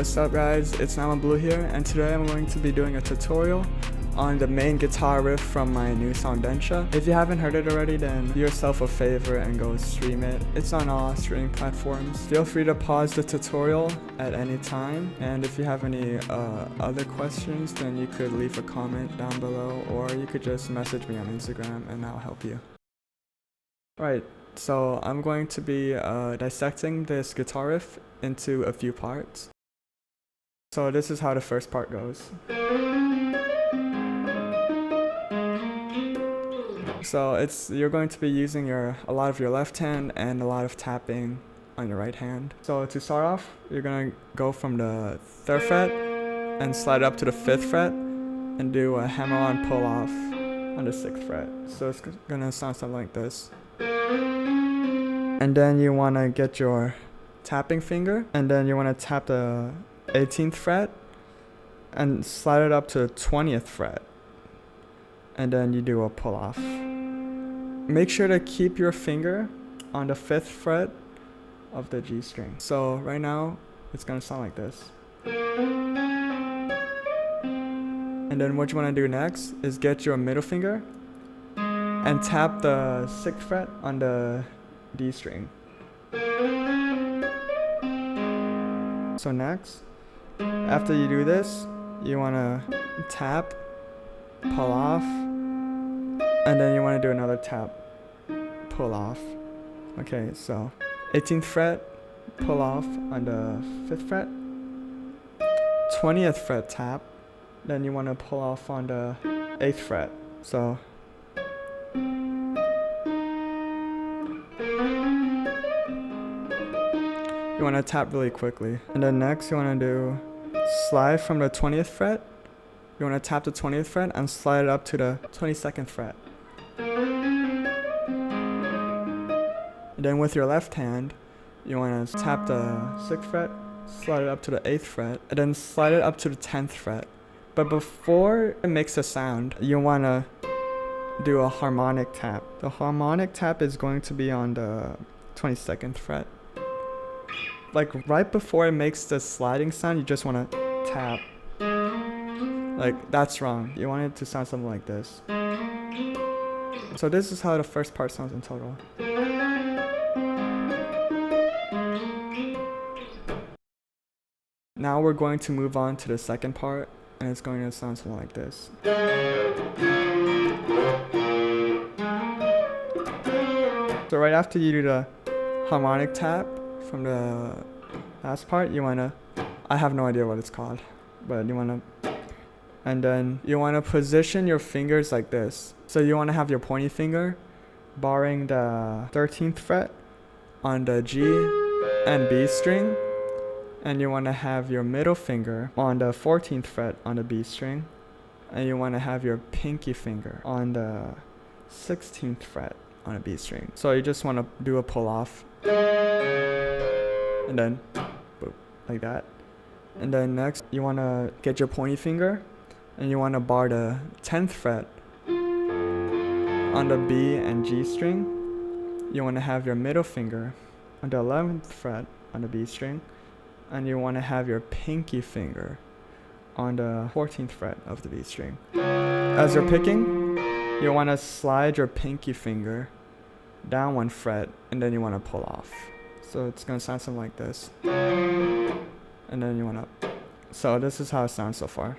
What's up guys, it's Namo here, and today I'm going to be doing a tutorial on the main guitar riff from my new song Densha. If you haven't heard it already, then do yourself a favor and go stream it. It's on all streaming platforms. Feel free to pause the tutorial at any time, and if you have any other questions, then you could leave a comment down below, or you could just message me on Instagram and I'll help you. Alright, so I'm going to be dissecting this guitar riff into a few parts. So this is how the first part goes. So you're going to be using a lot of your left hand and a lot of tapping on your right hand. So to start off, you're gonna go from the 3rd fret and slide up to the 5th fret and do a hammer-on pull-off on the 6th fret. So it's gonna sound something like this. And then you wanna get your tapping finger, and then you want to tap the 18th fret and slide it up to the 20th fret, and then you do a pull off. Make sure to keep your finger on the 5th fret of the G string. So right now it's gonna sound like this. And then what you want to do next is get your middle finger and tap the 6th fret on the D string. So next, after you do this, you want to tap, pull off, and then you want to do another tap, pull off. Okay, so 18th fret, pull off on the 5th fret, 20th fret tap, then you want to pull off on the 8th fret. So you want to tap really quickly. And then next you want to do slide from the 20th fret. You want to tap the 20th fret and slide it up to the 22nd fret. And then with your left hand, you want to tap the 6th fret, slide it up to the 8th fret, and then slide it up to the 10th fret. But before it makes a sound, you want to do a harmonic tap. The harmonic tap is going to be on the 22nd fret. Like right before it makes the sliding sound, you just want to tap. Like that's wrong. You want it to sound something like this. So this is how the first part sounds in total. Now we're going to move on to the second part, and it's going to sound something like this. So right after you do the harmonic tap from the last part, you wanna, I have no idea what it's called, but you wanna, and then you wanna position your fingers like this. So you wanna have your pointy finger barring the 13th fret on the G and B string, and you wanna have your middle finger on the 14th fret on the B string, and you wanna have your pinky finger on the 16th fret on a B string. So you just wanna do a pull off. And then boop, like that. And then next you want to get your pointy finger and you want to bar the 10th fret on the B and G string. You want to have your middle finger on the 11th fret on the B string, and you want to have your pinky finger on the 14th fret of the B string. As you're picking, you want to slide your pinky finger down 1 fret, and then you want to pull off. So it's gonna sound something like this. And then you wanna, so this is how it sounds so far.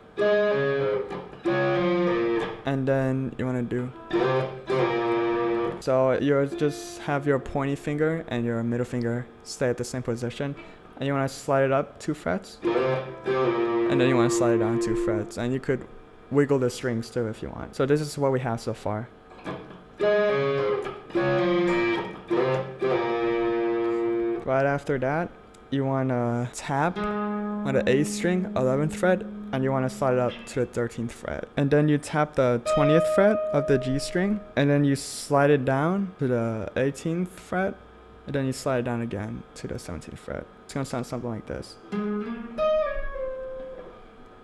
And then you wanna do, so you just have your pointy finger and your middle finger stay at the same position, and you wanna slide it up 2 frets, and then you wanna slide it down 2 frets, and you could wiggle the strings too if you want. So this is what we have so far. Right after that, you want to tap on the A string, 11th fret, and you want to slide it up to the 13th fret. And then you tap the 20th fret of the G string, and then you slide it down to the 18th fret, and then you slide it down again to the 17th fret. It's going to sound something like this.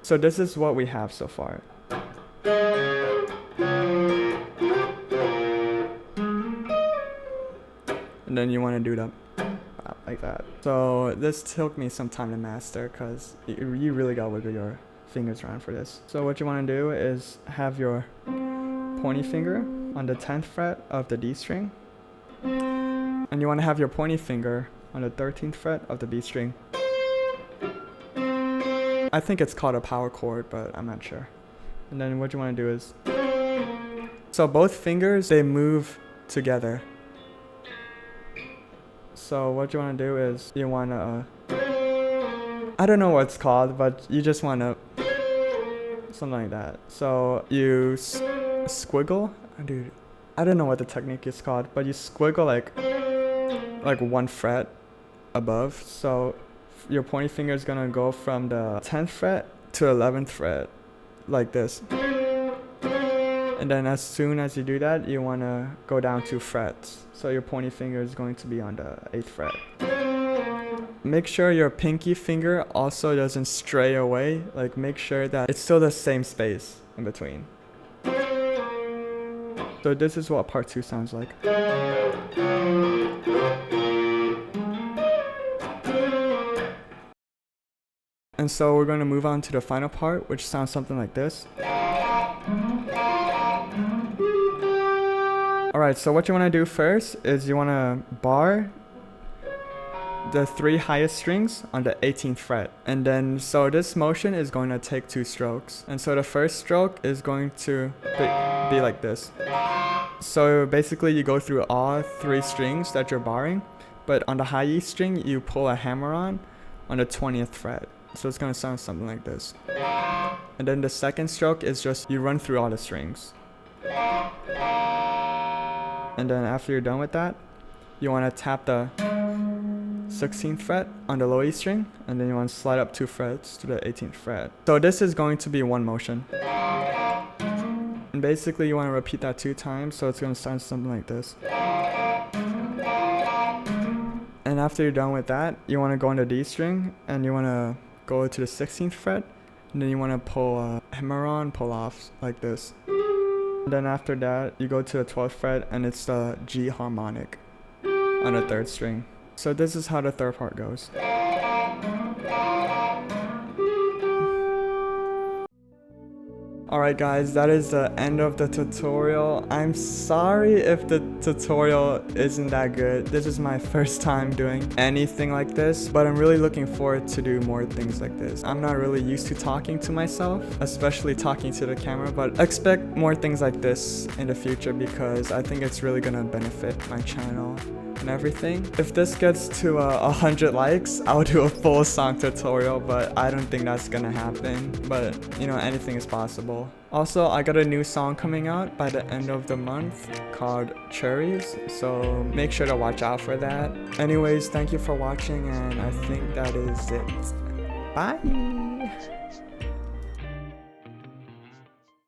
So this is what we have so far. And then you want to do the like that. So this took me some time to master because you really gotta wiggle your fingers around for this. So what you want to do is have your pointy finger on the 10th fret of the D string, and you want to have your pointy finger on the 13th fret of the B string. I think it's called a power chord, but I'm not sure. And then what you want to do is, so both fingers, they move together. So what you want to do is you want to, I don't know what it's called, but you just want to, something like that. So you squiggle, dude, I don't know what the technique is called, but you squiggle like 1 fret above. So your pointy finger is gonna go from the 10th fret to 11th fret like this. And then as soon as you do that, you want to go down 2 frets. So your pointy finger is going to be on the 8th fret. Make sure your pinky finger also doesn't stray away. Like, make sure that it's still the same space in between. So this is what part 2 sounds like. And so we're going to move on to the final part, which sounds something like this. Alright, so what you want to do first is you want to bar the 3 highest strings on the 18th fret. And then, so this motion is going to take 2 strokes. And so the first stroke is going to be like this. So basically you go through all 3 strings that you're barring, but on the high E string, you pull a hammer on the 20th fret. So it's going to sound something like this. And then the second stroke is just you run through all the strings. And then after you're done with that, you want to tap the 16th fret on the low E string, and then you want to slide up 2 frets to the 18th fret. So this is going to be one motion. And basically you want to repeat that 2 times, so it's going to sound something like this. And after you're done with that, you want to go on the D string, and you want to go to the 16th fret, and then you want to pull a hammer on, pull off like this. And then after that, you go to the 12th fret, and it's the G harmonic on the 3rd string. So this is how the 3rd part goes. Alright guys, that is the end of the tutorial. I'm sorry if the tutorial isn't that good. This is my first time doing anything like this, but I'm really looking forward to do more things like this. I'm not really used to talking to myself, especially talking to the camera, but expect more things like this in the future because I think it's really gonna benefit my channel and everything. If this gets to 100 likes, I'll do a full song tutorial, but I don't think that's gonna happen. But you know, anything is possible. Also, I got a new song coming out by the end of the month called Cherries, so make sure to watch out for that. Anyways, thank you for watching, and I think that is it. Bye!